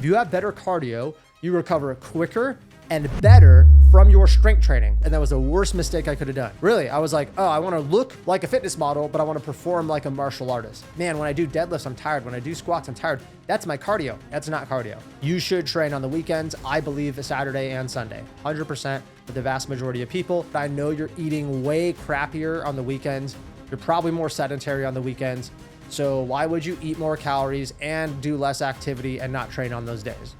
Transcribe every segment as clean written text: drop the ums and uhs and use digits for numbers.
you have better cardio, you recover quicker and better from your strength training. And that was the worst mistake I could have done. Really, I was like, oh, I want to look like a fitness model, but I want to perform like a martial artist. Man, when I do deadlifts, I'm tired. When I do squats, I'm tired. That's my cardio. That's not cardio. You should train on the weekends. I believe Saturday and Sunday, 100% for the vast majority of people. I know you're eating way crappier on the weekends. You're probably more sedentary on the weekends. So why would you eat more calories and do less activity and not train on those days?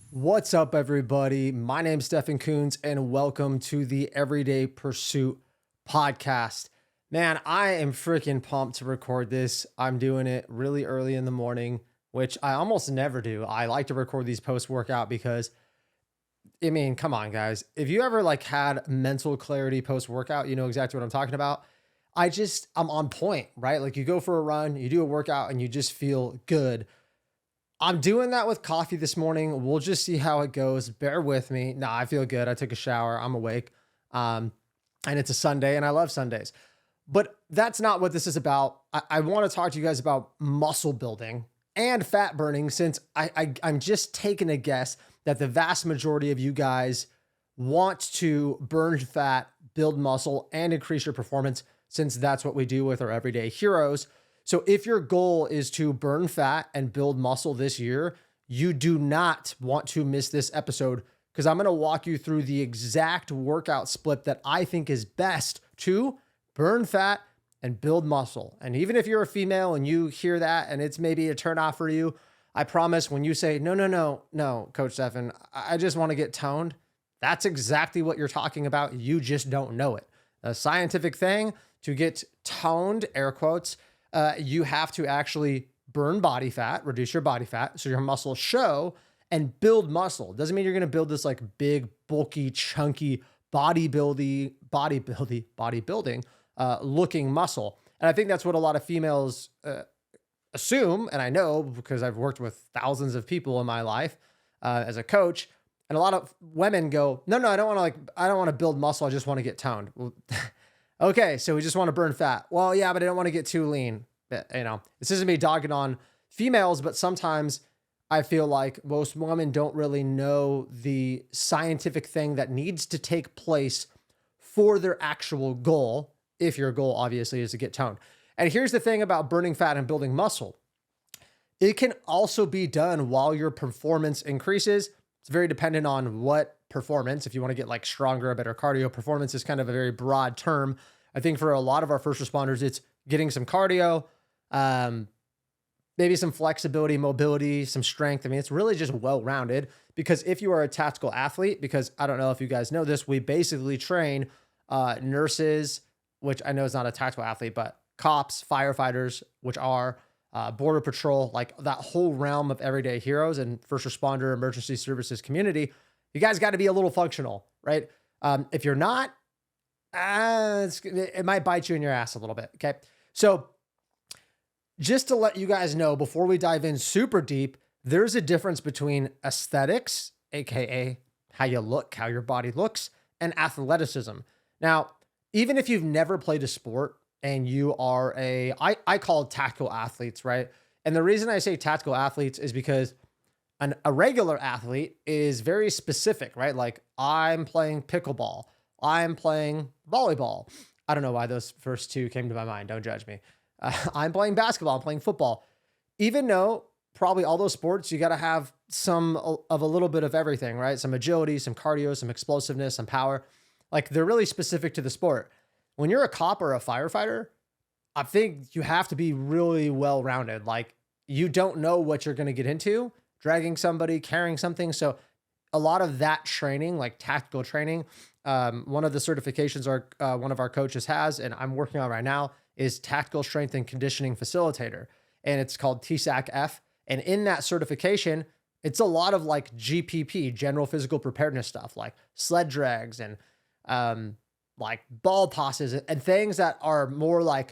What's up, everybody? My name's Stefan Coons, and welcome to the Everyday Pursuit podcast. Man, I am freaking pumped to record this. I'm doing it really early in the morning, which I almost never do. I like to record these post-workout because, I mean, come on, guys. If you ever had mental clarity post-workout, you know exactly what I'm talking about. I'm on point, right? Like you go for a run, you do a workout, and you just feel good. I'm doing that with coffee this morning. We'll just see how it goes. Bear with me. Nah, I feel good. I took a shower. I'm awake. And it's a Sunday, and I love Sundays. But that's not what this is about. I want to talk to you guys about muscle building and fat burning, since I'm just taking a guess that the vast majority of you guys want to burn fat, build muscle, and increase your performance, since that's what we do with our everyday heroes. So if your goal is to burn fat and build muscle this year, you do not want to miss this episode, because I'm going to walk you through the exact workout split that I think is best to burn fat and build muscle. And even if you're a female and you hear that and it's maybe a turnoff for you, I promise when you say, no, Coach Stefan, I just want to get toned, that's exactly what you're talking about. You just don't know it. A scientific thing to get toned, air quotes, you have to actually burn body fat, reduce your body fat, so your muscles show, and build muscle. Doesn't mean you're going to build this big, bulky, chunky bodybuilding looking muscle. And I think that's what a lot of females assume. And I know because I've worked with thousands of people in my life as a coach. And a lot of women go, no, I don't want to build muscle. I just want to get toned. Well, okay, so we just want to burn fat. Well, yeah, but I don't want to get too lean. This isn't me dogging on females, but sometimes I feel like most women don't really know the scientific thing that needs to take place for their actual goal, if your goal obviously is to get toned. And here's the thing about burning fat and building muscle. It can also be done while your performance increases. It's very dependent on what performance. If you want to get stronger or better cardio, performance is kind of a very broad term. I think for a lot of our first responders, it's getting some cardio, maybe some flexibility, mobility, some strength. I mean, it's really just well-rounded, because if you are a tactical athlete, because I don't know if you guys know this, we basically train nurses, which I know is not a tactical athlete, but cops, firefighters, which are border patrol, that whole realm of everyday heroes and first responder, emergency services community. You guys got to be a little functional, right? If you're not, it might bite you in your ass a little bit. Okay. So just to let you guys know, before we dive in super deep, there's a difference between aesthetics, AKA how you look, how your body looks, and athleticism. Now, even if you've never played a sport and you are I call tactical athletes, right? And the reason I say tactical athletes is because a regular athlete is very specific, right? Like I'm playing pickleball, I'm playing volleyball. I don't know why those first two came to my mind. Don't judge me. I'm playing basketball, I'm playing football. Even though probably all those sports, you got to have some of a little bit of everything, right? Some agility, some cardio, some explosiveness, some power. They're really specific to the sport. When you're a cop or a firefighter, I think you have to be really well-rounded. You don't know what you're going to get into, dragging somebody, carrying something. So a lot of that training, tactical training, one of the certifications one of our coaches has, and I'm working on right now, is Tactical Strength and Conditioning Facilitator. And it's called TSAC-F. And in that certification, it's a lot of GPP, general physical preparedness stuff, like sled drags and ball tosses and things that are more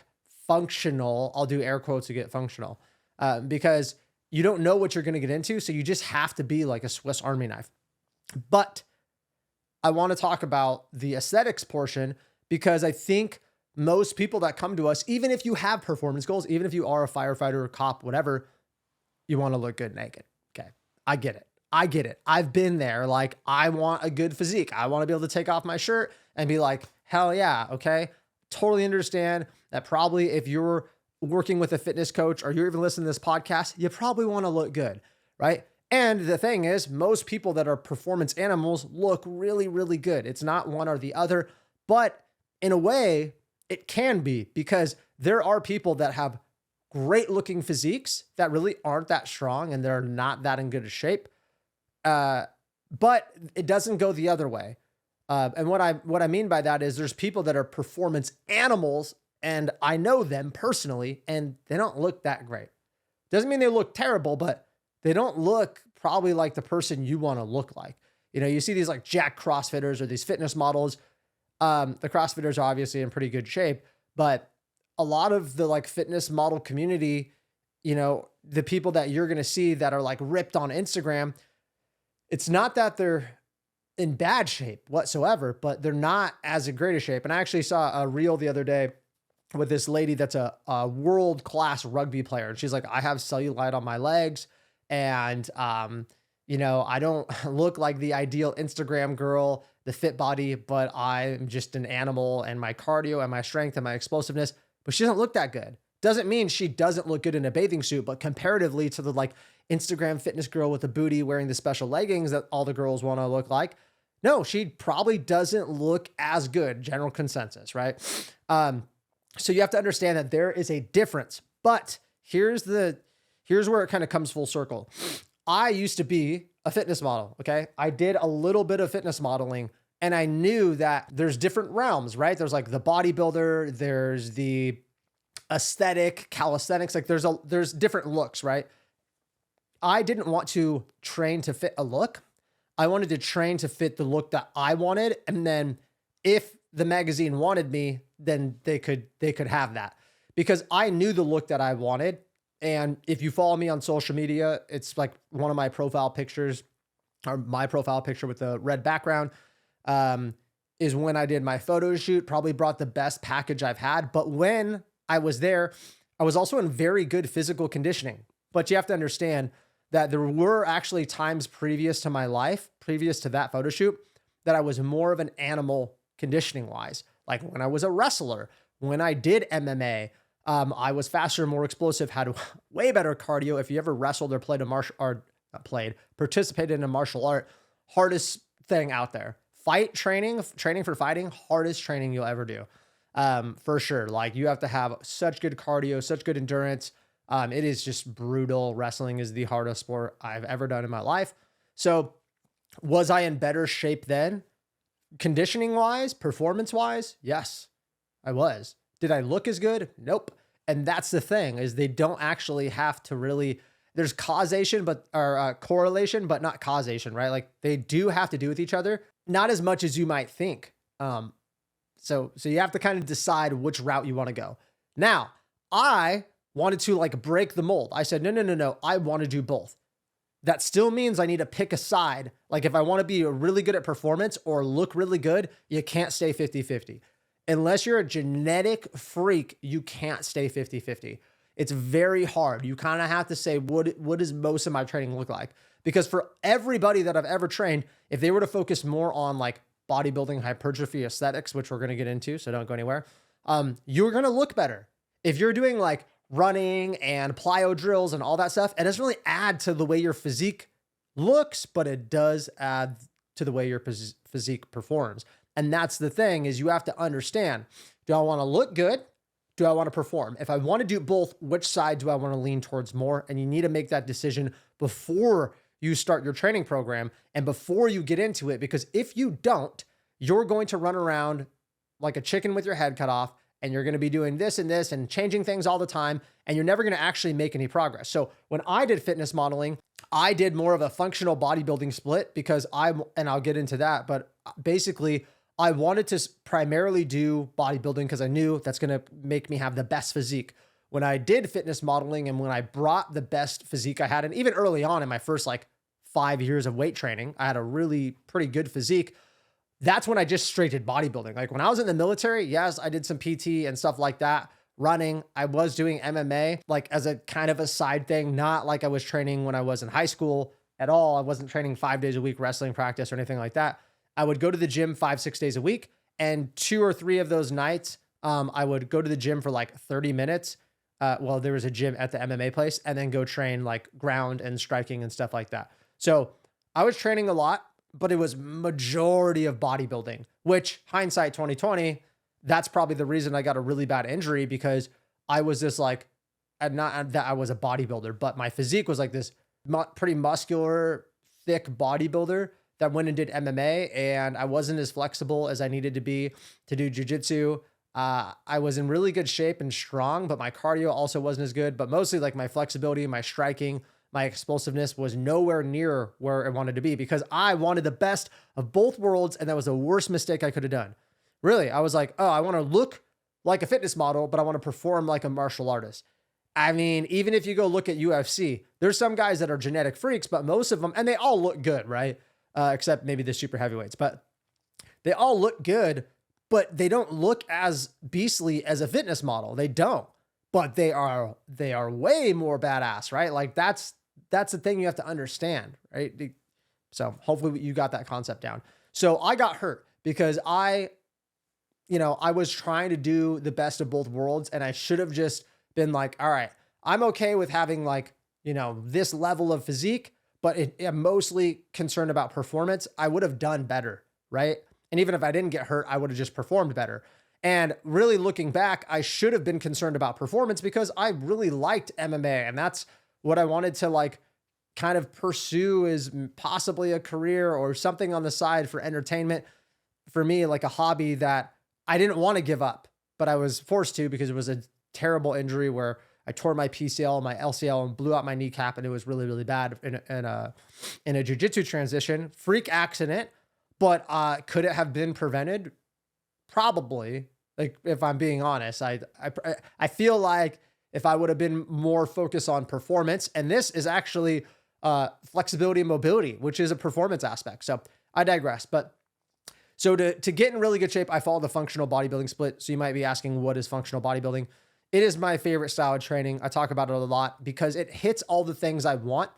functional. I'll do air quotes to get functional, because you don't know what you're going to get into. So you just have to be like a Swiss Army knife. But I want to talk about the aesthetics portion, because I think most people that come to us, even if you have performance goals, even if you are a firefighter or cop, whatever, you want to look good naked. Okay. I get it. I get it. I've been there. Like, I want a good physique. I want to be able to take off my shirt and be like, hell yeah. Okay. Totally understand that probably if you're working with a fitness coach or you're even listening to this podcast, you probably want to look good, right? And the thing is, most people that are performance animals look really, really good. It's not one or the other, but in a way, it can be, because there are people that have great looking physiques that really aren't that strong and they're not that in good a shape. But it doesn't go the other way. And what I mean by that is there's people that are performance animals, and I know them personally, and they don't look that great. Doesn't mean they look terrible, but they don't look probably like the person you want to look like. You know, you see these like jack CrossFitters or these fitness models. The CrossFitters are obviously in pretty good shape, but a lot of the like fitness model community, you know, the people that you're going to see that are like ripped on Instagram, it's not that they're in bad shape whatsoever, but they're not as a great a shape. And I actually saw a reel the other day with this lady that's a world-class rugby player. And she's like, I have cellulite on my legs, and, you know, I don't look like the ideal Instagram girl, the fit body, but I'm just an animal, and my cardio and my strength and my explosiveness, but she doesn't look that good. Doesn't mean she doesn't look good in a bathing suit, but comparatively to the like Instagram fitness girl with a booty wearing the special leggings that all the girls want to look like, no, she probably doesn't look as good, general consensus, right? So you have to understand that there is a difference, but here's where it kind of comes full circle. I used to be a fitness model. Okay. I did a little bit of fitness modeling, and I knew that there's different realms, right? There's like the bodybuilder, there's the aesthetic, calisthenics, like there's different looks, right? I didn't want to train to fit a look. I wanted to train to fit the look that I wanted. And then if the magazine wanted me, then they could have that, because I knew the look that I wanted. And if you follow me on social media, it's like one of my profile pictures, or my profile picture with the red background, is when I did my photo shoot. Probably brought the best package I've had. But when I was there, I was also in very good physical conditioning. But you have to understand that there were actually times previous to my life, previous to that photo shoot, that I was more of an animal conditioning wise. Like when I was a wrestler, when I did MMA, I was faster and more explosive, had way better cardio. If you ever wrestled or participated in a martial art, hardest thing out there. Training for fighting, hardest training you'll ever do. For sure. Like, you have to have such good cardio, such good endurance. It is just brutal. Wrestling is the hardest sport I've ever done in my life. So was I in better shape then? Conditioning wise, performance wise? Yes, I was. Did I look as good? Nope. And that's the thing, is they don't actually have to really, there's causation, or correlation, but not causation, right? Like, they do have to do with each other, not as much as you might think. So you have to kind of decide which route you want to go. Now, I wanted to like break the mold. I said, no. I want to do both. That still means I need to pick a side. Like, if I want to be really good at performance or look really good, you can't stay 50-50. Unless you're a genetic freak, you can't stay 50-50. It's very hard. You kind of have to say, what does most of my training look like? Because for everybody that I've ever trained, if they were to focus more on like bodybuilding, hypertrophy, aesthetics, which we're going to get into, so don't go anywhere, you're going to look better. If you're doing like running and plyo drills and all that stuff, it doesn't really add to the way your physique looks, but it does add to the way your physique performs. And that's the thing, is you have to understand, do I want to look good? Do I want to perform? If I want to do both, which side do I want to lean towards more? And you need to make that decision before you start your training program and before you get into it, because if you don't, you're going to run around like a chicken with your head cut off, and you're going to be doing this and this and changing things all the time, and you're never going to actually make any progress. So when I did fitness modeling, I did more of a functional bodybuilding split, because and I'll get into that, but basically I wanted to primarily do bodybuilding because I knew that's going to make me have the best physique. When I did fitness modeling and when I brought the best physique I had, and even early on in my first like 5 years of weight training, I had a really pretty good physique. that's when I just straight did bodybuilding. Like when I was in the military, yes, I did some PT and stuff like that. Running, I was doing MMA like as a kind of a side thing, not like I was training when I was in high school at all. I wasn't training 5 days a week, wrestling practice or anything like that. I would go to the gym 5, 6 days a week. And 2 or 3 of those nights, I would go to the gym for like 30 minutes. Well, there was a gym at the MMA place, and then go train like ground and striking and stuff like that. So I was training a lot, but it was majority of bodybuilding, which hindsight 2020, that's probably the reason I got a really bad injury, because I was this like, not that I was a bodybuilder, but my physique was like this pretty muscular, thick bodybuilder that went and did MMA, and I wasn't as flexible as I needed to be to do jujitsu. I was in really good shape and strong, but my cardio also wasn't as good, but mostly like my flexibility, my striking, my explosiveness was nowhere near where I wanted to be, because I wanted the best of both worlds. And that was the worst mistake I could have done. Really, I was like, oh, I want to look like a fitness model, but I want to perform like a martial artist. I mean, even if you go look at UFC, there's some guys that are genetic freaks, but most of them, and they all look good, right? Except maybe the super heavyweights, but they all look good, but they don't look as beastly as a fitness model. They don't, but they are way more badass, right? Like that's the thing you have to understand, right? So hopefully you got that concept down. So I got hurt because I was trying to do the best of both worlds, and I should have just been like, all right, I'm okay with having like, this level of physique, but I'm mostly concerned about performance. I would have done better, right? And even if I didn't get hurt, I would have just performed better. And really looking back, I should have been concerned about performance, because I really liked MMA, and that's what I wanted to like kind of pursue as possibly a career or something on the side for entertainment. For me, like a hobby that I didn't want to give up, but I was forced to, because it was a terrible injury where I tore my PCL, my LCL, and blew out my kneecap, and it was really, really bad in a jiu-jitsu transition. Freak accident, but could it have been prevented? Probably. Like, if I'm being honest, I feel like if I would have been more focused on performance, and this is actually flexibility and mobility, which is a performance aspect. So I digress. But so to get in really good shape, I follow the functional bodybuilding split. So you might be asking, what is functional bodybuilding? It is my favorite style of training. I talk about it a lot because it hits all the things I want,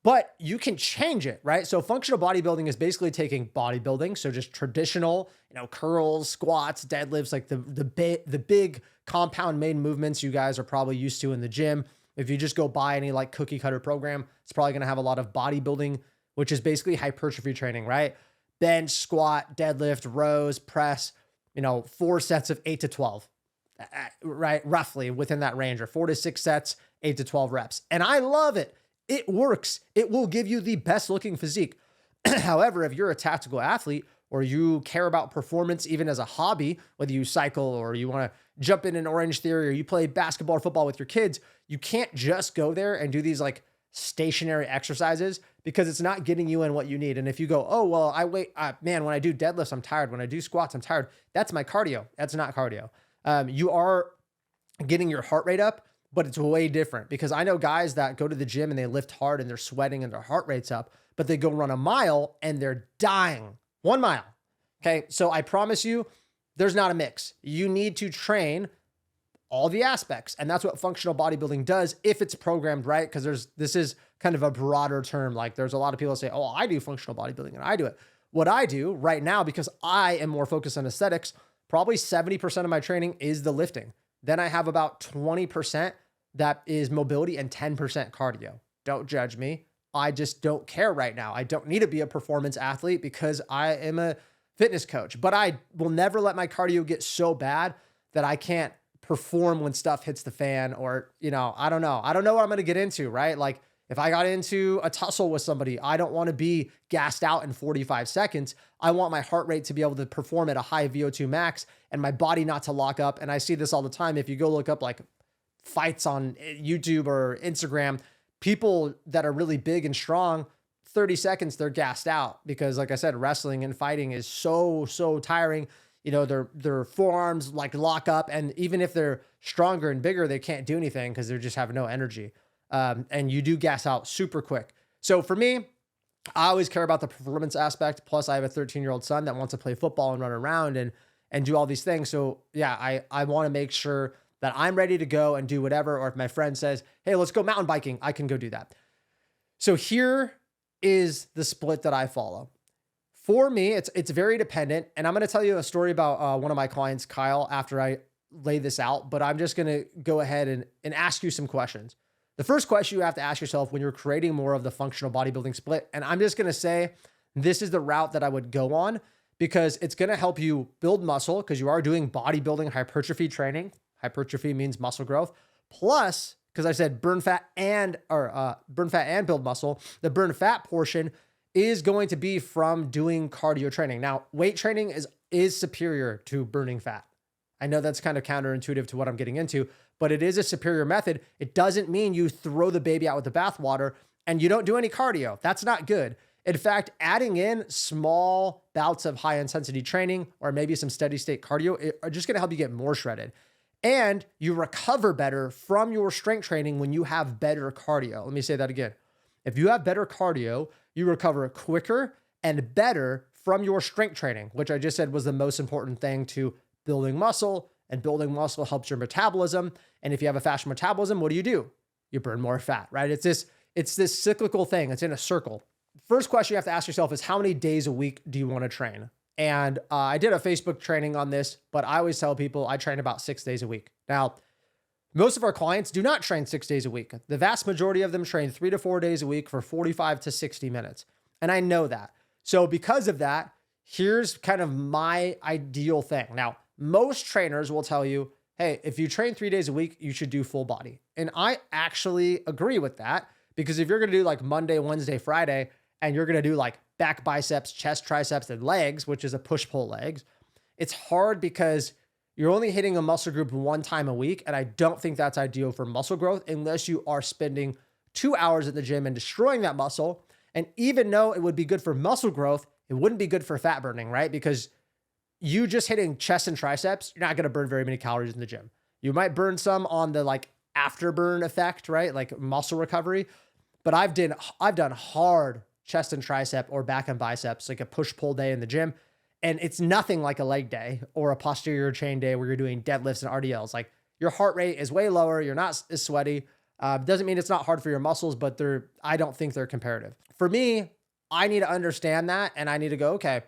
but you can change it, right? So functional bodybuilding is basically taking bodybuilding, so just traditional, curls, squats, deadlifts, like the big compound main movements you guys are probably used to in the gym. If you just go buy any like cookie cutter program, it's probably going to have a lot of bodybuilding, which is basically hypertrophy training, right? Bench, squat, deadlift, rows, press, 4 sets of 8 to 12, right? Roughly within that range, or 4 to 6 sets, 8 to 12 reps. And I love it. It works. It will give you the best looking physique. However, if you're a tactical athlete, or you care about performance, even as a hobby, whether you cycle or you want to jump in an Orange Theory, or you play basketball or football with your kids, you can't just go there and do these like stationary exercises, because it's not getting you in what you need. And if you go, oh, well, man, when I do deadlifts, I'm tired. When I do squats, I'm tired. That's my cardio. That's not cardio. You are getting your heart rate up, but it's way different, because I know guys that go to the gym and they lift hard and they're sweating and their heart rate's up, but they go run a mile and they're dying. 1 mile. Okay. So I promise you, there's not a mix. You need to train all the aspects. And that's what functional bodybuilding does, if it's programmed right. Because this is kind of a broader term. Like, there's a lot of people that say, oh, I do functional bodybuilding and I do it. What I do right now, because I am more focused on aesthetics, probably 70% of my training is the lifting. Then I have about 20% that is mobility and 10% cardio. Don't judge me. I just don't care right now. I don't need to be a performance athlete, because I am a fitness coach, but I will never let my cardio get so bad that I can't perform when stuff hits the fan, or, I don't know. I don't know what I'm going to get into, right? Like, if I got into a tussle with somebody, I don't want to be gassed out in 45 seconds. I want my heart rate to be able to perform at a high VO2 max, and my body not to lock up. And I see this all the time. If you go look up like fights on YouTube or Instagram, people that are really big and strong, 30 seconds, they're gassed out, because like I said, wrestling and fighting is so tiring. Their forearms like lock up. And even if they're stronger and bigger, they can't do anything, because they just have no energy. And you do gas out super quick. So for me, I always care about the performance aspect. Plus, I have a 13-year-old son that wants to play football and run around and do all these things. So yeah, I want to make sure that I'm ready to go and do whatever. Or if my friend says, "Hey, let's go mountain biking," I can go do that. So here is the split that I follow. For me, it's very dependent. And I'm going to tell you a story about one of my clients, Kyle, after I lay this out. But I'm just going to go ahead and ask you some questions. The first question you have to ask yourself when you're creating more of the functional bodybuilding split, and I'm just going to say this is the route that I would go on because it's going to help you build muscle because you are doing bodybuilding hypertrophy training. Hypertrophy means muscle growth. Plus, because I said burn fat and build muscle, the burn fat portion is going to be from doing cardio training. Now, weight training is superior to burning fat. I know that's kind of counterintuitive to what I'm getting into, but it is a superior method. It doesn't mean you throw the baby out with the bathwater and you don't do any cardio. That's not good. In fact, adding in small bouts of high intensity training or maybe some steady state cardio are just going to help you get more shredded. And you recover better from your strength training when you have better cardio. Let me say that again. If you have better cardio, you recover quicker and better from your strength training, which I just said was the most important thing to building muscle, and building muscle helps your metabolism. And if you have a faster metabolism, what do? You burn more fat, right? It's this cyclical thing. It's in a circle. First question you have to ask yourself is how many days a week do you want to train? And I did a Facebook training on this, but I always tell people I train about 6 days a week. Now, most of our clients do not train 6 days a week. The vast majority of them train 3 to 4 days a week for 45 to 60 minutes. And I know that. So because of that, here's kind of my ideal thing. Now, most trainers will tell you, hey, if you train 3 days a week, you should do full body. And I actually agree with that because if you're going to do like Monday, Wednesday, Friday, and you're going to do like back biceps, chest, triceps, and legs, which is a push-pull legs, it's hard because you're only hitting a muscle group one time a week. And I don't think that's ideal for muscle growth unless you are spending 2 hours at the gym and destroying that muscle. And even though it would be good for muscle growth, it wouldn't be good for fat burning, right? Because you just hitting chest and triceps, you're not going to burn very many calories in the gym. You might burn some on the like afterburn effect, right? Like muscle recovery. But I've done hard chest and tricep or back and biceps, like a push-pull day in the gym. And it's nothing like a leg day or a posterior chain day where you're doing deadlifts and RDLs. Like your heart rate is way lower. You're not as sweaty. Doesn't mean it's not hard for your muscles, but I don't think they're comparative. For me, I need to understand that. And I need to go, okay,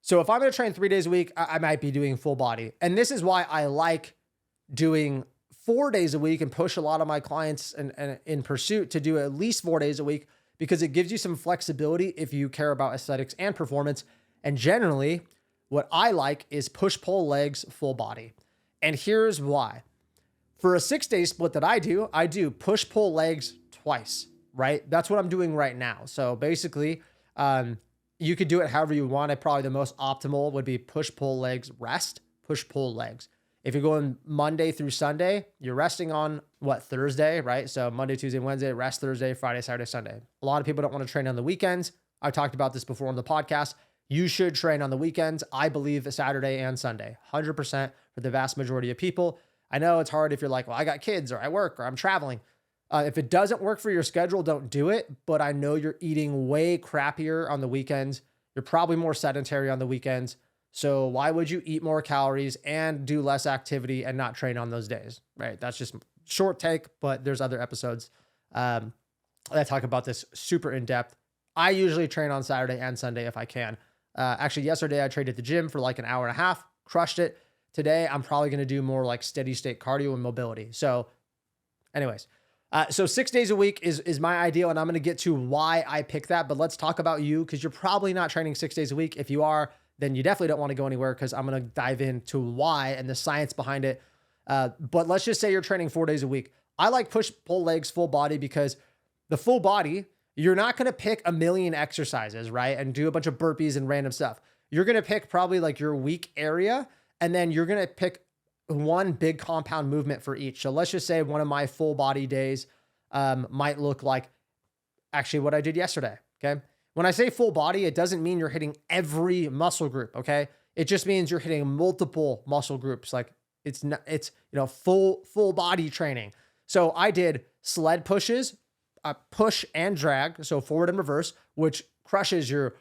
so if I'm going to train 3 days a week, I might be doing full body. And this is why I like doing 4 days a week and push a lot of my clients and in pursuit to do at least 4 days a week, because it gives you some flexibility if you care about aesthetics and performance. And generally, what I like is push-pull legs, full body. And here's why. For a 6-day split that I do push-pull legs twice, right? That's what I'm doing right now. So basically, you could do it however you want. Probably the most optimal would be push-pull legs, rest, push-pull legs. If you're going Monday through Sunday, you're resting on Thursday, right? So Monday, Tuesday, Wednesday, rest Thursday, Friday, Saturday, Sunday. A lot of people don't want to train on the weekends. I talked about this before on the podcast. You should train on the weekends. I believe Saturday and Sunday, 100% for the vast majority of people. I know it's hard if you're like, well, I got kids or I work or I'm traveling. If it doesn't work for your schedule, don't do it. But I know you're eating way crappier on the weekends. You're probably more sedentary on the weekends. So why would you eat more calories and do less activity and not train on those days, right? That's just short take, but there's other episodes that talk about this super in depth. I usually train on Saturday and Sunday if I can. Actually, yesterday I trained at the gym for like an hour and a half, crushed it. Today, I'm probably going to do more like steady state cardio and mobility. So anyways, so 6 days a week is my ideal, and I'm going to get to why I pick that. But let's talk about you, because you're probably not training 6 days a week. If you are, then you definitely don't want to go anywhere, because I'm going to dive into why and the science behind it. But let's just say you're training 4 days a week. I like push-pull legs full body because the full body, you're not going to pick a million exercises, right? And do a bunch of burpees and random stuff. You're going to pick probably like your weak area, and then you're going to pick one big compound movement for each. So let's just say one of my full body days might look like actually what I did yesterday. Okay. When I say full body, it doesn't mean you're hitting every muscle group. Okay. It just means you're hitting multiple muscle groups. Like it's full body training. So I did sled pushes. push and drag, so forward and reverse, which crushes your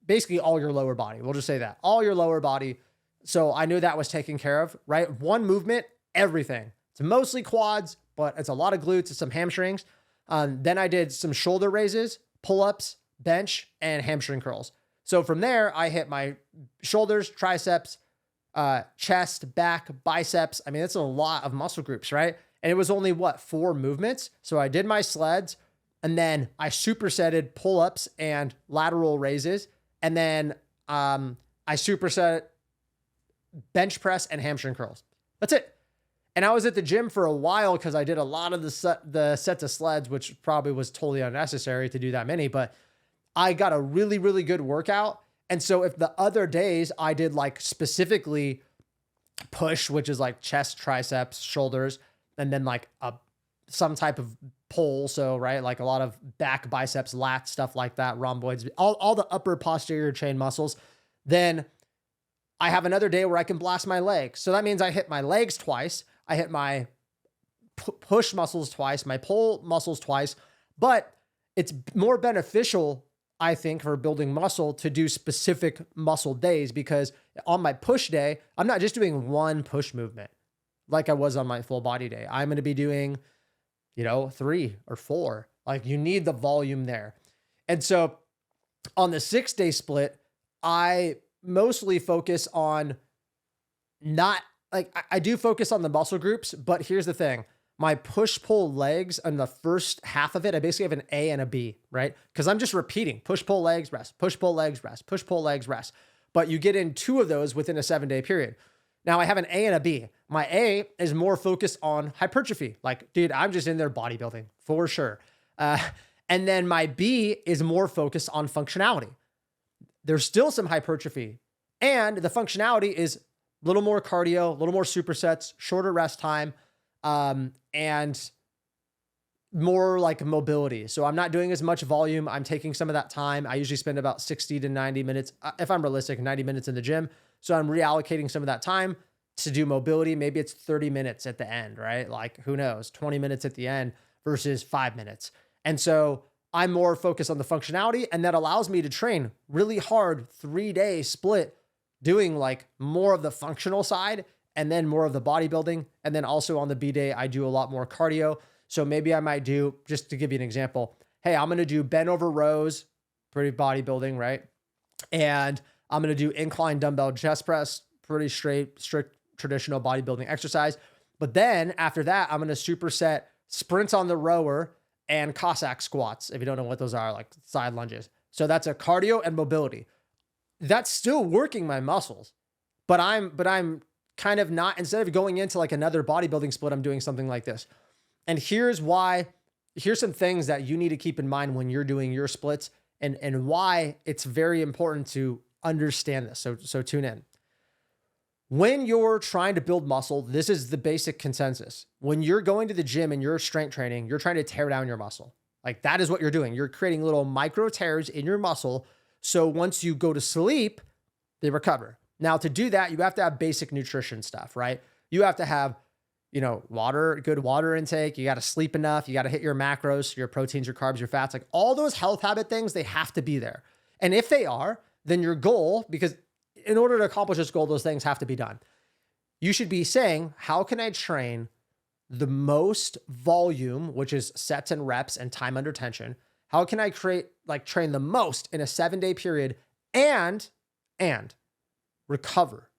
basically all your lower body. We'll just say that all your lower body. So I knew that was taken care of, right? One movement, everything. It's mostly quads, but it's a lot of glutes and some hamstrings. Then I did some shoulder raises, pull-ups, bench, and hamstring curls. So from there, I hit my shoulders, triceps, chest, back, biceps. I mean, that's a lot of muscle groups, right? And it was only 4 movements. So I did my sleds, and then I supersetted pull-ups and lateral raises. And then I superset bench press and hamstring curls. That's it. And I was at the gym for a while because I did a lot of the sets of sleds, which probably was totally unnecessary to do that many, but I got a really, really good workout. And so if the other days I did like specifically push, which is like chest, triceps, shoulders, and then like some type of pull. So, right, like a lot of back, biceps, lats, stuff like that, rhomboids, all the upper posterior chain muscles. Then I have another day where I can blast my legs. So that means I hit my legs twice. I hit my push muscles twice, my pull muscles twice, but it's more beneficial, I think, for building muscle to do specific muscle days, because on my push day, I'm not just doing one push movement like I was on my full body day. I'm going to be doing, 3 or 4. Like, you need the volume there. And so on the 6-day split, I mostly focus on I do focus on the muscle groups, but here's the thing. My push-pull legs on the first half of it, I basically have an A and a B, right? Because I'm just repeating push-pull legs, rest, push-pull legs, rest, push-pull legs, rest. But you get in 2 of those within a 7-day period. Now I have an A and a B. My A is more focused on hypertrophy. Like, dude, I'm just in there bodybuilding for sure. And then my B is more focused on functionality. There's still some hypertrophy, and the functionality is a little more cardio, a little more supersets, shorter rest time, and more like mobility. So I'm not doing as much volume. I'm taking some of that time. I usually spend about 60 to 90 minutes, if I'm realistic, 90 minutes in the gym. So I'm reallocating some of that time to do mobility. Maybe it's 30 minutes at the end, right? Like, who knows, 20 minutes at the end versus 5 minutes. And so I'm more focused on the functionality, and that allows me to train really hard 3-day split, doing like more of the functional side and then more of the bodybuilding. And then also on the B day, I do a lot more cardio. So maybe I might do, just to give you an example, hey, I'm going to do bent over rows, pretty bodybuilding, right? And I'm going to do incline dumbbell chest press, pretty strict traditional bodybuilding exercise. But then after that, I'm going to superset sprints on the rower and Cossack squats. If you don't know what those are, like side lunges. So that's a cardio and mobility. That's still working my muscles, but I'm kind of not, instead of going into like another bodybuilding split, I'm doing something like this. And here's some things that you need to keep in mind when you're doing your splits, and why it's very important to understand this. So tune in. When you're trying to build muscle, this is the basic consensus. When you're going to the gym and you're strength training, you're trying to tear down your muscle. Like, that is what you're doing. You're creating little micro tears in your muscle. So once you go to sleep, they recover. Now, to do that, you have to have basic nutrition stuff, right? You have to have, water, good water intake. You got to sleep enough. You got to hit your macros, your proteins, your carbs, your fats, like all those health habit things, they have to be there. And if they are, then your goal, because in order to accomplish this goal, those things have to be done. You should be saying, how can I train the most volume, which is sets and reps and time under tension? How can I train the most in a 7-day period and recover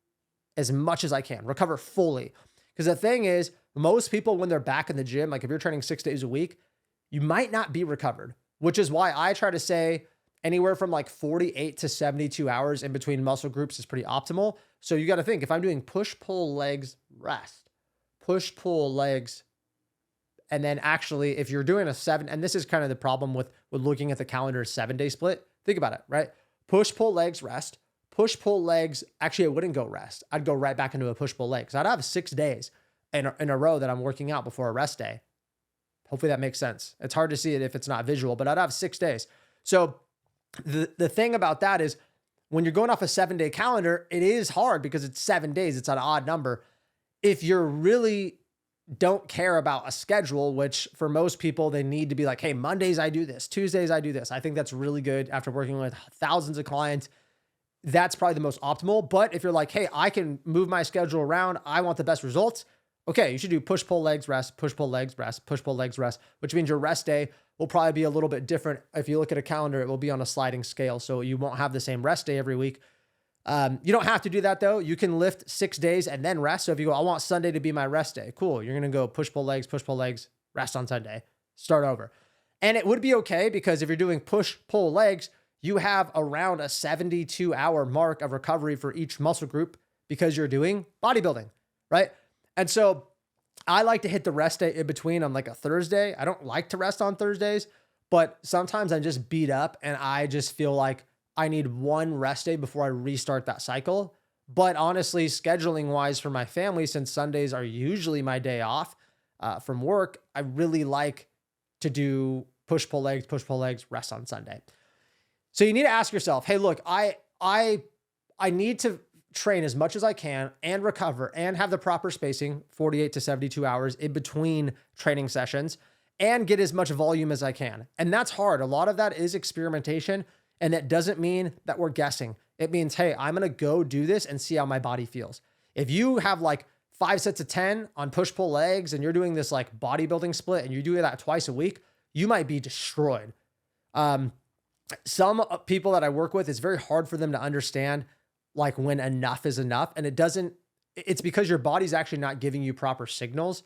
as much as I can, recover fully? Because the thing is, most people, when they're back in the gym, like if you're training 6 days a week, you might not be recovered, which is why I try to say anywhere from like 48 to 72 hours in between muscle groups is pretty optimal. So you got to think, if I'm doing push, pull, legs, rest, push, pull, legs, and then actually if you're doing a 7, and this is kind of the problem with looking at the calendar 7-day split, think about it, right? Push, pull, legs, rest, push, pull, legs. Actually, I wouldn't go rest. I'd go right back into a push, pull, legs. I'd have 6 days in a row that I'm working out before a rest day. Hopefully that makes sense. It's hard to see it if it's not visual, but I'd have 6 days. So the thing about that is, when you're going off a 7-day calendar, it is hard because it's 7 days. It's an odd number. If you're really don't care about a schedule, which for most people, they need to be like, hey, Mondays I do this, Tuesdays I do this. I think that's really good after working with thousands of clients. That's probably the most optimal. But if you're like, hey, I can move my schedule around, I want the best results. Okay, you should do push, pull, legs, rest, push, pull, legs, rest, push, pull, legs, rest, which means your rest day will probably be a little bit different. If you look at a calendar, it will be on a sliding scale. So you won't have the same rest day every week. You don't have to do that though. You can lift 6 days and then rest. So if you go, I want Sunday to be my rest day. Cool. You're going to go push, pull, legs, rest on Sunday, start over. And it would be okay because if you're doing push, pull, legs, you have around a 72-hour mark of recovery for each muscle group because you're doing bodybuilding, right? And so I like to hit the rest day in between on like a Thursday. I don't like to rest on Thursdays, but sometimes I'm just beat up and I just feel like I need one rest day before I restart that cycle. But honestly, scheduling wise for my family, since Sundays are usually my day off from work, I really like to do push, pull, legs, rest on Sunday. So you need to ask yourself, hey, look, I need to train as much as I can and recover and have the proper spacing, 48 to 72 hours in between training sessions, and get as much volume as I can. And that's hard. A lot of that is experimentation. And that doesn't mean that we're guessing. It means, hey, I'm going to go do this and see how my body feels. If you have like 5 sets of 10 on push, pull, legs, and you're doing this like bodybuilding split and you do that twice a week, you might be destroyed. Some people that I work with, it's very hard for them to understand like when enough is enough. And it's because your body's actually not giving you proper signals.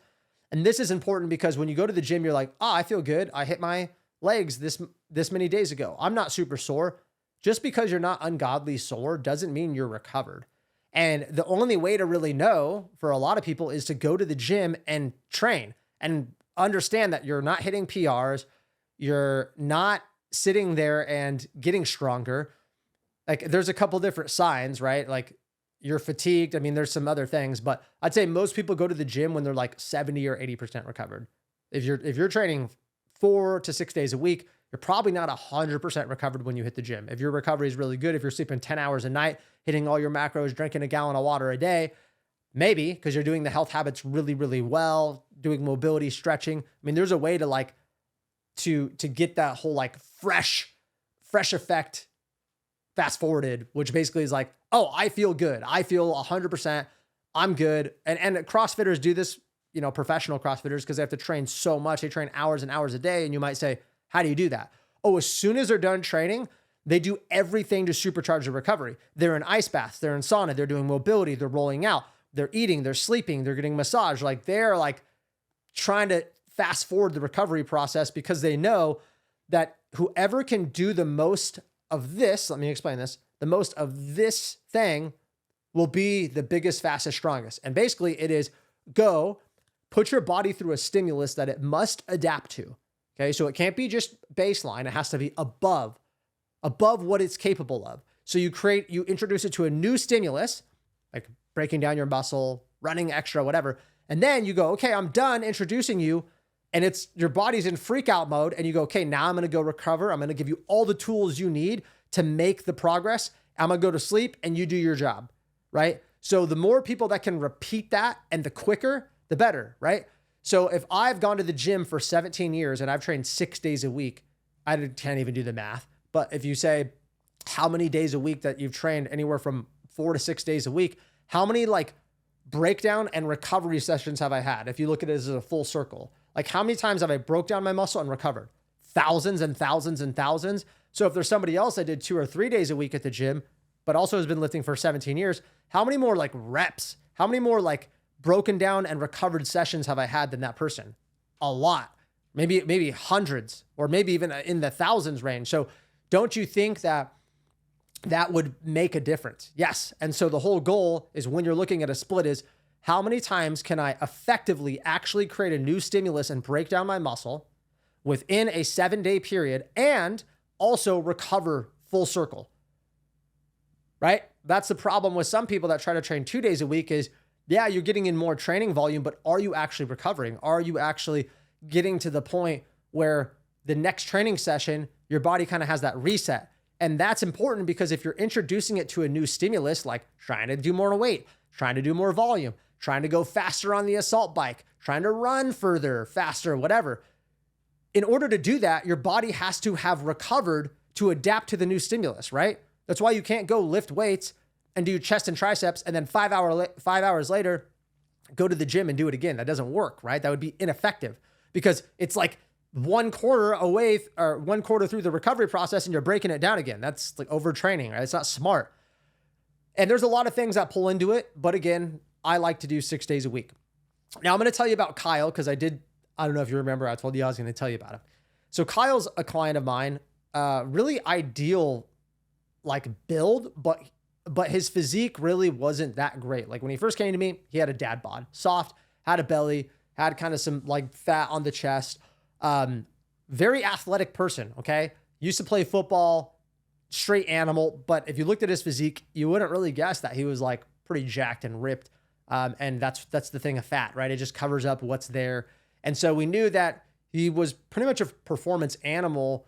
And this is important because when you go to the gym, you're like, oh, I feel good. I hit my legs this many days ago. I'm not super sore. Just because you're not ungodly sore doesn't mean you're recovered. And the only way to really know for a lot of people is to go to the gym and train and understand that you're not hitting PRs. You're not sitting there and getting stronger. Like there's a couple different signs, right? Like you're fatigued. I mean, there's some other things, but I'd say most people go to the gym when they're like 70 or 80% recovered. If you're training 4 to 6 days a week, you're probably not 100% recovered when you hit the gym. If your recovery is really good, if you're sleeping 10 hours a night, hitting all your macros, drinking a gallon of water a day, maybe because you're doing the health habits really, really well, doing mobility, stretching. I mean, there's a way to like, to get that whole like fresh effect fast forwarded, which basically is like, oh, I feel good. I feel 100%. I'm good. And CrossFitters do this, professional CrossFitters, because they have to train so much. They train hours and hours a day. And you might say, how do you do that? Oh, as soon as they're done training, they do everything to supercharge the recovery. They're in ice baths. They're in sauna. They're doing mobility. They're rolling out. They're eating. They're sleeping. They're getting massage. Like they're like trying to fast forward the recovery process because they know that whoever can do the most of this, let me explain this, the most of this thing will be the biggest, fastest, strongest. And basically it is go put your body through a stimulus that it must adapt to. Okay. So it can't be just baseline. It has to be above what it's capable of. So you introduce it to a new stimulus, like breaking down your muscle, running extra, whatever. And then you go, okay, I'm done introducing you. And it's your body's in freak out mode. And you go, okay, now I'm going to go recover. I'm going to give you all the tools you need to make the progress. I'm going to go to sleep and you do your job, right? So the more people that can repeat that and the quicker, the better, right? So if I've gone to the gym for 17 years and I've trained 6 days a week, I can't even do the math. But if you say how many days a week that you've trained, anywhere from 4 to 6 days a week, how many like breakdown and recovery sessions have I had? If you look at it as a full circle, like how many times have I broke down my muscle and recovered? Thousands and thousands and thousands. So if there's somebody else that did 2 or 3 days a week at the gym, but also has been lifting for 17 years, how many more like reps, how many more like broken down and recovered sessions have I had than that person? A lot, maybe hundreds, or maybe even in the thousands range. So don't you think that would make a difference? Yes. And so the whole goal is when you're looking at a split is how many times can I effectively actually create a new stimulus and break down my muscle within a 7-day period and also recover full circle, right? That's the problem with some people that try to train 2 days a week is, yeah, you're getting in more training volume, but are you actually recovering? Are you actually getting to the point where the next training session, your body kind of has that reset? And that's important because if you're introducing it to a new stimulus, like trying to do more weight, trying to do more volume, trying to go faster on the assault bike, trying to run further, faster, whatever. In order to do that, your body has to have recovered to adapt to the new stimulus, right? That's why you can't go lift weights and do chest and triceps and then 5 hours later, go to the gym and do it again. That doesn't work, right? That would be ineffective because it's like 1/4 away or 1/4 through the recovery process and you're breaking it down again. That's like overtraining, right? It's not smart. And there's a lot of things that pull into it. But again, I like to do 6 days a week. Now I'm going to tell you about Kyle because I don't know if you remember, I told you I was going to tell you about him. So Kyle's a client of mine, really ideal like build, but his physique really wasn't that great. Like when he first came to me, he had a dad bod, soft, had a belly, had kind of some like fat on the chest. Very athletic person. Okay. Used to play football, straight animal. But if you looked at his physique, you wouldn't really guess that he was like pretty jacked and ripped. And that's the thing of fat, right? It just covers up what's there. And so we knew that he was pretty much a performance animal,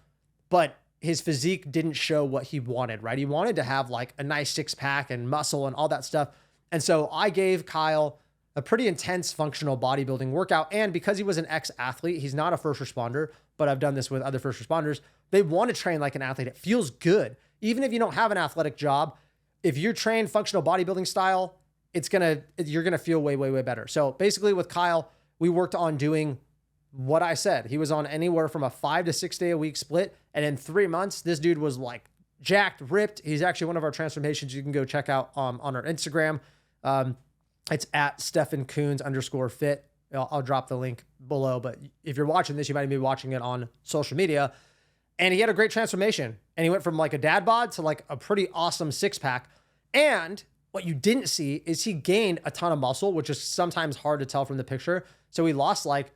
but his physique didn't show what he wanted, right? He wanted to have like a nice 6-pack and muscle and all that stuff. And so I gave Kyle a pretty intense functional bodybuilding workout. And because he was an ex-athlete, he's not a first responder, but I've done this with other first responders. They want to train like an athlete. It feels good. Even if you don't have an athletic job, if you're trained functional bodybuilding style, you're going to feel way, way, way better. So basically with Kyle, we worked on doing what I said. He was on anywhere from a 5 to 6 day a week split. And in 3 months, this dude was like jacked, ripped. He's actually one of our transformations you can go check out on our Instagram. It's at @StephenKoons_fit. I'll drop the link below, but if you're watching this, you might be watching it on social media. And he had a great transformation. And he went from like a dad bod to like a pretty awesome 6-pack. And what you didn't see is he gained a ton of muscle, which is sometimes hard to tell from the picture. So he lost like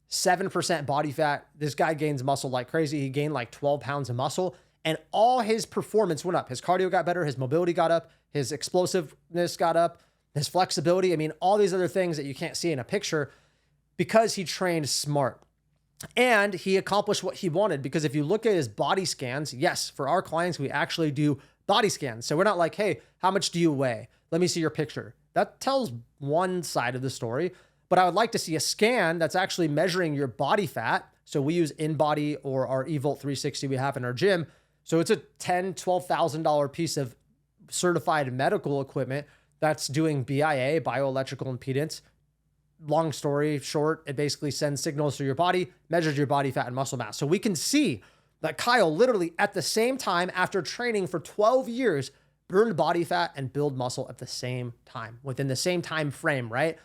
7% body fat. This guy gains muscle like crazy. He gained like 12 pounds of muscle and all his performance went up. His cardio got better. His mobility got up. His explosiveness got up. His flexibility. I mean, all these other things that you can't see in a picture because he trained smart. And he accomplished what he wanted because if you look at his body scans, yes, for our clients, we actually do body scans. So we're not like, hey, how much do you weigh? Let me see your picture. That tells one side of the story, but I would like to see a scan that's actually measuring your body fat. So we use InBody or our eVolt 360 we have in our gym. So it's a $10,000, $12,000 piece of certified medical equipment that's doing BIA, bioelectrical impedance. Long story short, it basically sends signals through your body, measures your body fat and muscle mass. So we can see that Kyle literally at the same time, after training for 12 years, burned body fat and build muscle at the same time, within the same time frame, right?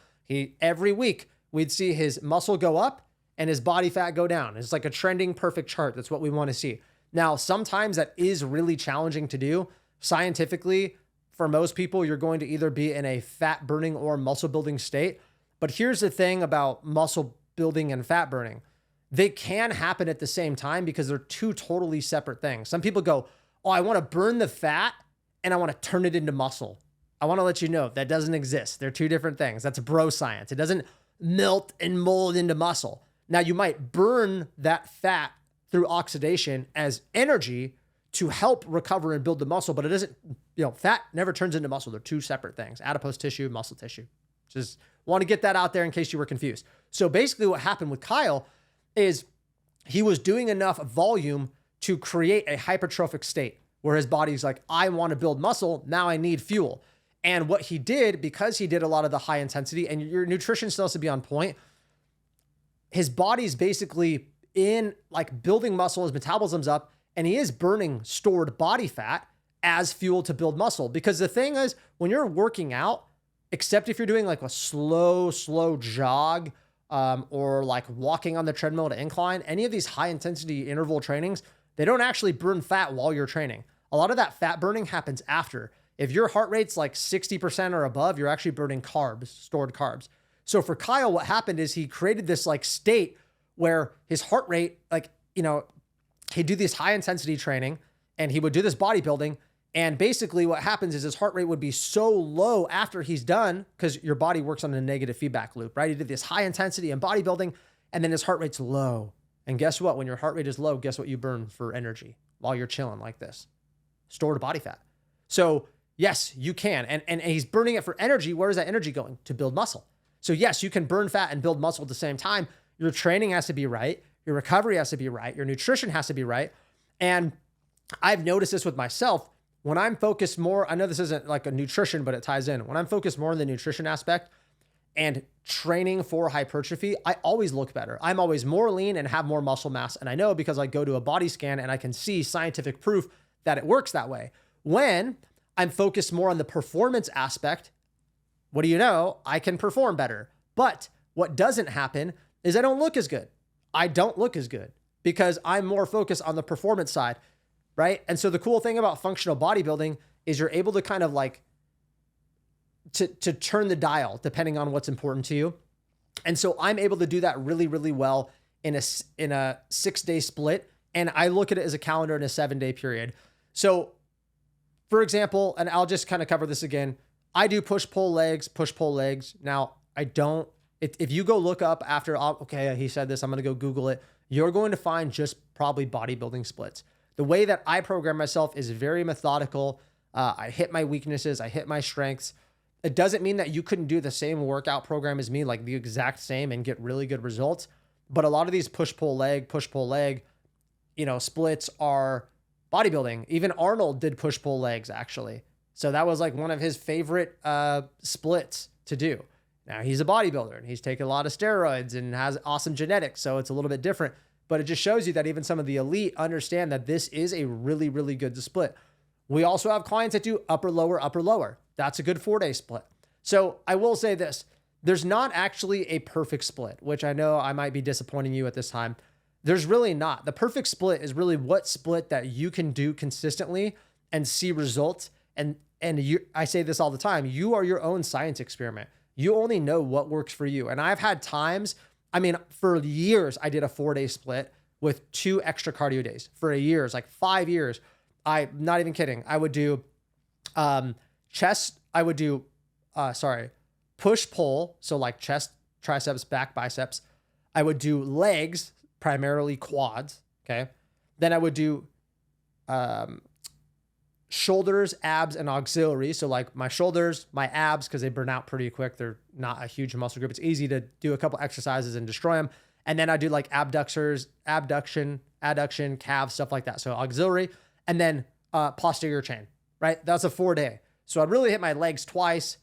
Every week we'd see his muscle go up and his body fat go down. It's like a trending perfect chart. That's what we want to see. Now, sometimes that is really challenging to do. Scientifically, for most people, you're going to either be in a fat burning or muscle building state. But here's the thing about muscle building and fat burning. They can happen at the same time because they're two totally separate things. Some people go, oh, I want to burn the fat and I want to turn it into muscle. I want to let you know that doesn't exist. They're two different things. That's bro science. It doesn't melt and mold into muscle. Now you might burn that fat through oxidation as energy to help recover and build the muscle, but it doesn't, fat never turns into muscle. They're two separate things, adipose tissue, muscle tissue. Just want to get that out there in case you were confused. So basically what happened with Kyle is he was doing enough volume to create a hypertrophic state where his body's like, I want to build muscle. Now I need fuel. And what he did, because he did a lot of the high intensity and your nutrition still has to be on point, his body's basically in like building muscle, his metabolism's up, and he is burning stored body fat as fuel to build muscle. Because the thing is, when you're working out, except if you're doing like a slow jog, or like walking on the treadmill to incline, any of these high intensity interval trainings, they don't actually burn fat while you're training. A lot of that fat burning happens after. If your heart rate's like 60% or above, you're actually burning carbs, stored carbs. So for Kyle, what happened is he created this like state where his heart rate, he'd do this high intensity training and he would do this bodybuilding. And basically what happens is his heart rate would be so low after he's done, because your body works on a negative feedback loop, right? He did this high intensity in bodybuilding and then his heart rate's low. And guess what? When your heart rate is low, guess what you burn for energy while you're chilling like this? Stored body fat. So yes, you can. And he's burning it for energy. Where is that energy going? To build muscle. So yes, you can burn fat and build muscle at the same time. Your training has to be right. Your recovery has to be right. Your nutrition has to be right. And I've noticed this with myself. When I'm focused more, I know this isn't like a nutrition, but it ties in. When I'm focused more on the nutrition aspect and training for hypertrophy, I always look better. I'm always more lean and have more muscle mass. And I know because I go to a body scan and I can see scientific proof that it works that way. When I'm focused more on the performance aspect, what do you know? I can perform better. But what doesn't happen is I don't look as good. I don't look as good because I'm more focused on the performance side, right? And so the cool thing about functional bodybuilding is you're able to kind of like to turn the dial depending on what's important to you. And so I'm able to do that really, really well in a 6-day split. And I look at it as a calendar in a 7-day period. So for example, and I'll just kind of cover this again. I do push-pull legs. Now I don't, if you go look up after, okay, he said this, I'm going to go Google it. You're going to find just probably bodybuilding splits. The way that I program myself is very methodical. I hit my weaknesses. I hit my strengths. It doesn't mean that you couldn't do the same workout program as me, like the exact same and get really good results. But a lot of these push-pull leg, splits are bodybuilding. Even Arnold did push-pull legs actually. So that was like one of his favorite splits to do. Now he's a bodybuilder and he's taken a lot of steroids and has awesome genetics. So it's a little bit different, but it just shows you that even some of the elite understand that this is a really, really good split. We also have clients that do upper, lower. That's a good 4-day split. So I will say this, there's not actually a perfect split, which I know I might be disappointing you at this time. There's really not. The perfect split is really what split that you can do consistently and see results. And I say this all the time, you are your own science experiment. You only know what works for you. And I've had times, for years, I did a 4-day split with 2 extra cardio days for years, like 5 years. I'm not even kidding. I would do chest. I would do, push pull. So like chest, triceps, back, biceps. I would do legs, primarily quads. Okay. Then I would do shoulders, abs, and auxiliary. So like my shoulders, my abs, because they burn out pretty quick. They're not a huge muscle group. It's easy to do a couple exercises and destroy them. And then I do like abduction, calves, stuff like that. So auxiliary, and then posterior chain, right? That's a 4-day. So I'd really hit my legs twice,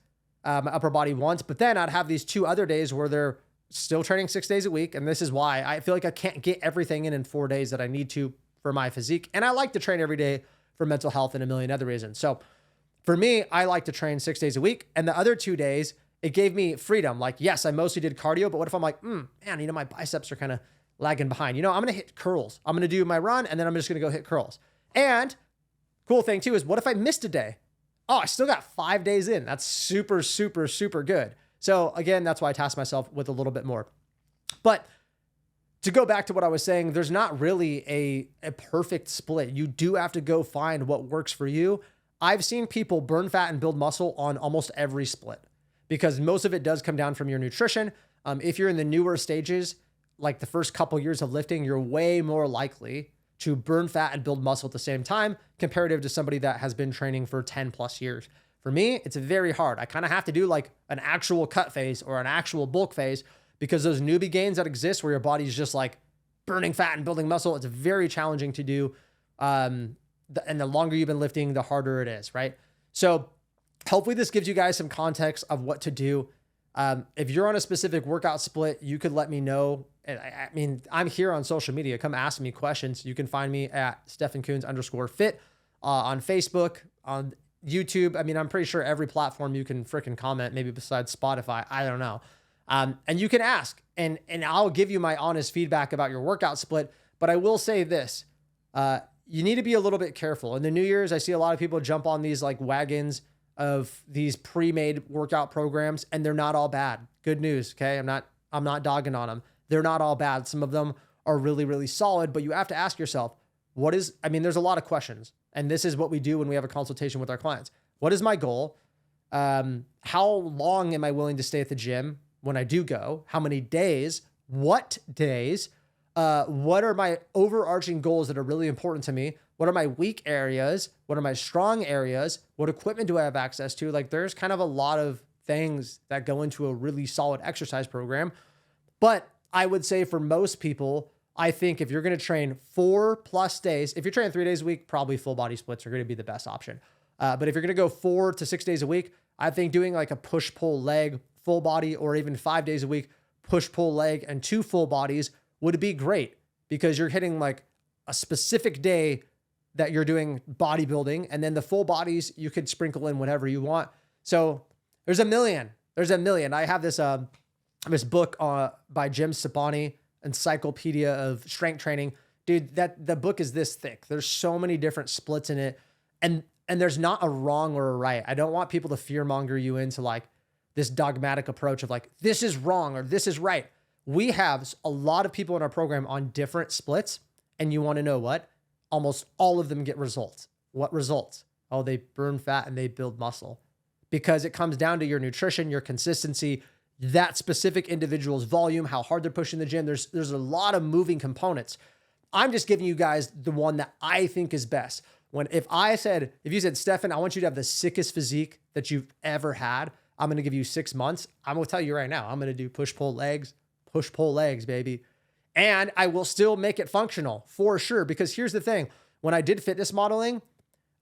my upper body once, but then I'd have these 2 other days where they're still training 6 days a week. And this is why I feel like I can't get everything in 4 days that I need to for my physique. And I like to train every day for mental health and a million other reasons. So for me, I like to train 6 days a week. And the other 2 days, it gave me freedom. Like, yes, I mostly did cardio, but what if I'm like, man, my biceps are kind of lagging behind. I'm going to hit curls. I'm going to do my run and then I'm just going to go hit curls. And cool thing too is what if I missed a day? Oh, I still got 5 days in. That's super, super, super good. So again, that's why I task myself with a little bit more. But to go back to what I was saying, there's not really a perfect split. You do have to go find what works for you. I've seen people burn fat and build muscle on almost every split because most of it does come down from your nutrition. If you're in the newer stages, like the first couple years of lifting, you're way more likely to burn fat and build muscle at the same time comparative to somebody that has been training for 10 plus years. For me, it's very hard. I kind of have to do like an actual cut phase or an actual bulk phase because those newbie gains that exist where your body's just like burning fat and building muscle, it's very challenging to do. And the longer you've been lifting, the harder it is, right? So hopefully this gives you guys some context of what to do. If you're on a specific workout split, you could let me know. I'm here on social media. Come ask me questions. You can find me at StephenKoons_fit on Facebook, on YouTube. I'm pretty sure every platform you can freaking comment, maybe besides Spotify. I don't know. And you can ask and I'll give you my honest feedback about your workout split. But I will say this, you need to be a little bit careful. In the New Year's, I see a lot of people jump on these like wagons of these pre-made workout programs and they're not all bad. Good news. Okay. I'm not dogging on them. They're not all bad. Some of them are really, really solid, but you have to ask yourself, there's a lot of questions. And this is what we do when we have a consultation with our clients. What is my goal? How long am I willing to stay at the gym when I do go? How many days? What days? What are my overarching goals that are really important to me? What are my weak areas? What are my strong areas? What equipment do I have access to? Like there's kind of a lot of things that go into a really solid exercise program. But I would say for most people, I think if you're going to train 4+ days, if you're training 3 days a week, probably full body splits are going to be the best option. But if you're going to go 4 to 6 days a week, I think doing like a push pull leg full body, or even 5 days a week, push pull leg and 2 full bodies would be great, because you're hitting like a specific day that you're doing bodybuilding, and then the full bodies you could sprinkle in whatever you want. So there's a million. I have this book by Jim Sabani, Encyclopedia of Strength Training. Dude, the book is this thick. There's so many different splits in it, and there's not a wrong or a right. I don't want people to fearmonger you into like this dogmatic approach of like, this is wrong or this is right. We have a lot of people in our program on different splits, and you want to know what? Almost all of them get results. What results? Oh, they burn fat and they build muscle, because it comes down to your nutrition, your consistency, that specific individual's volume, how hard they're pushing the gym. There's a lot of moving components. I'm just giving you guys the one that I think is best. If you said, Stefan, I want you to have the sickest physique that you've ever had, I'm going to give you 6 months. I'm going to tell you right now, I'm going to do push pull legs, baby. And I will still make it functional for sure. Because here's the thing, when I did fitness modeling,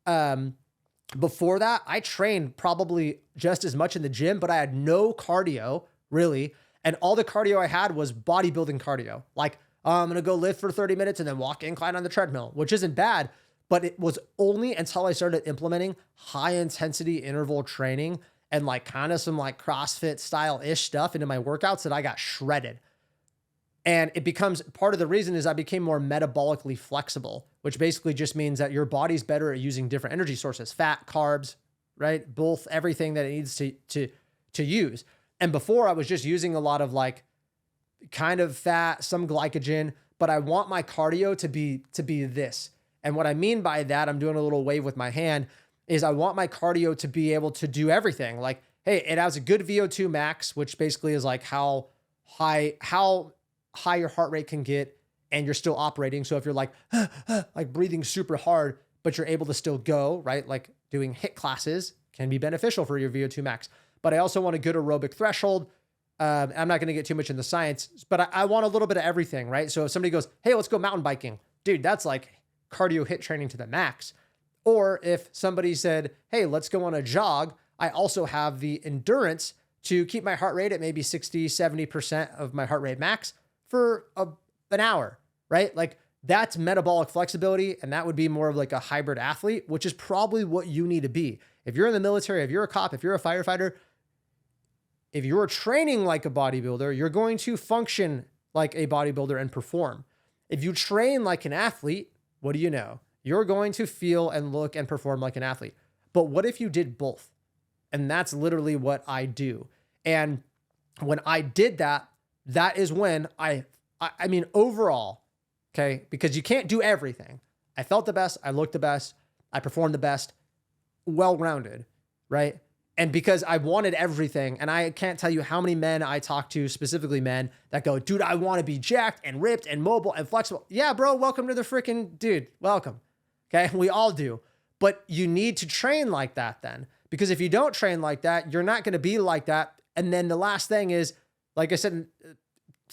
before that, I trained probably just as much in the gym, but I had no cardio really. And all the cardio I had was bodybuilding cardio. Like, I'm going to go lift for 30 minutes and then walk incline on the treadmill, which isn't bad, but it was only until I started implementing high intensity interval training and like kind of some like CrossFit style ish stuff into my workouts that I got shredded. And it becomes part of the reason is I became more metabolically flexible, which basically just means that your body's better at using different energy sources, fat, carbs, right? Both, everything that it needs to use. And before I was just using a lot of like kind of fat, some glycogen, but I want my cardio to be this. And what I mean by that, I'm doing a little wave with my hand, is I want my cardio to be able to do everything. Like, hey, it has a good VO2 max, which basically is like how high your heart rate can get and you're still operating. So if you're like breathing super hard, but you're able to still go, right? Like doing HIIT classes can be beneficial for your VO2 max. But I also want a good aerobic threshold. I'm not going to get too much in the science, but I want a little bit of everything, right? So if somebody goes, hey, let's go mountain biking, dude, that's like cardio HIIT training to the max. Or if somebody said, hey, let's go on a jog, I also have the endurance to keep my heart rate at maybe 60, 70% of my heart rate max for an hour, right? Like that's metabolic flexibility. And that would be more of like a hybrid athlete, which is probably what you need to be. If you're in the military, if you're a cop, if you're a firefighter, if you're training like a bodybuilder, you're going to function like a bodybuilder and perform. If you train like an athlete, what do you know? You're going to feel and look and perform like an athlete. But what if you did both? And that's literally what I do. And when I did that, that is when I mean, overall, okay, because you can't do everything. I felt the best. I looked the best. I performed the best, well-rounded, right? And because I wanted everything, and I can't tell you how many men I talk to, specifically men, that go, dude, I want to be jacked and ripped and mobile and flexible. Yeah, bro, welcome to the freaking dude. Welcome. Okay, we all do. But you need to train like that then. Because if you don't train like that, you're not going to be like that. And then the last thing is, like I said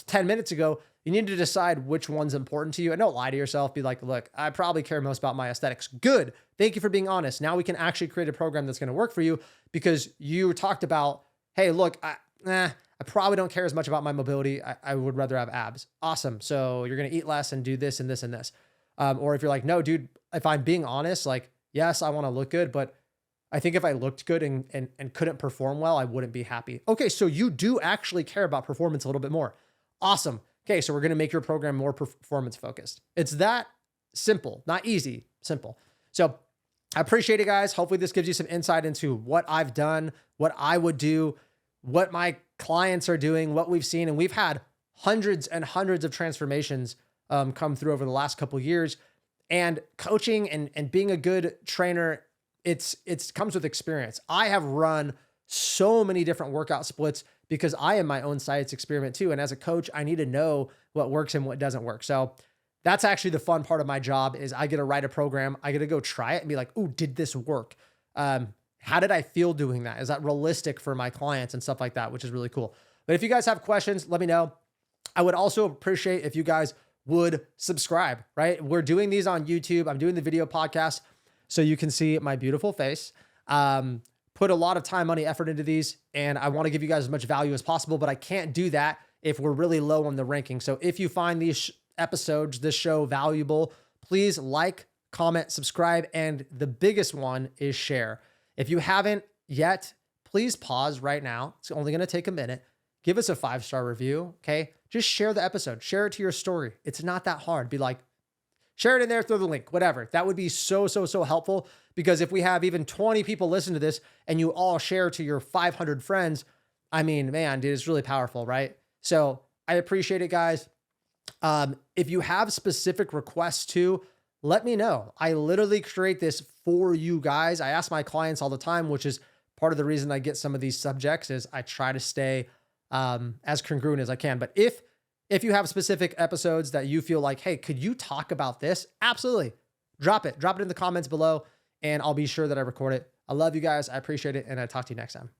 10 minutes ago, you need to decide which one's important to you. And don't lie to yourself. Be like, look, I probably care most about my aesthetics. Good. Thank you for being honest. Now we can actually create a program that's going to work for you, because you talked about, hey, look, I probably don't care as much about my mobility. I would rather have abs. Awesome. So you're going to eat less and do this and this and this. Or if you're like, no, dude, if I'm being honest, like, yes, I want to look good, but I think if I looked good and couldn't perform well, I wouldn't be happy. Okay, so you do actually care about performance a little bit more. Awesome. Okay, so we're going to make your program more performance focused. It's that simple, not easy, simple. So I appreciate it, guys. Hopefully this gives you some insight into what I've done, what I would do, what my clients are doing, what we've seen. And we've had hundreds and hundreds of transformations come through over the last couple of years. And coaching and being a good trainer, it's comes with experience. I have run so many different workout splits because I am my own science experiment too. And as a coach, I need to know what works and what doesn't work. So that's actually the fun part of my job is I get to write a program. I get to go try it and be like, ooh, did this work? How did I feel doing that? Is that realistic for my clients and stuff like that, which is really cool. But if you guys have questions, let me know. I would also appreciate if you guys would subscribe, right? We're doing these on YouTube. I'm doing the video podcast so you can see my beautiful face. Put a lot of time, money, effort into these, and I want to give you guys as much value as possible, but I can't do that if we're really low on the ranking. So if you find these episodes, this show valuable, please like, comment, subscribe, and the biggest one is share. If you haven't yet, please pause right now. It's only going to take a minute. Give us a 5-star review, okay? Just share the episode. Share it to your story. It's not that hard. Be like, share it in there, throw the link, whatever. That would be so helpful, because if we have even 20 people listen to this and you all share to your 500 friends, I mean, man, dude, it's really powerful, right? So I appreciate it, guys. If you have specific requests too, let me know. I literally create this for you guys. I ask my clients all the time, which is part of the reason I get some of these subjects, is I try to stay as congruent as I can. But if you have specific episodes that you feel like, hey, could you talk about this? Absolutely. Drop it in the comments below, and I'll be sure that I record it. I love you guys. I appreciate it. And I'll talk to you next time.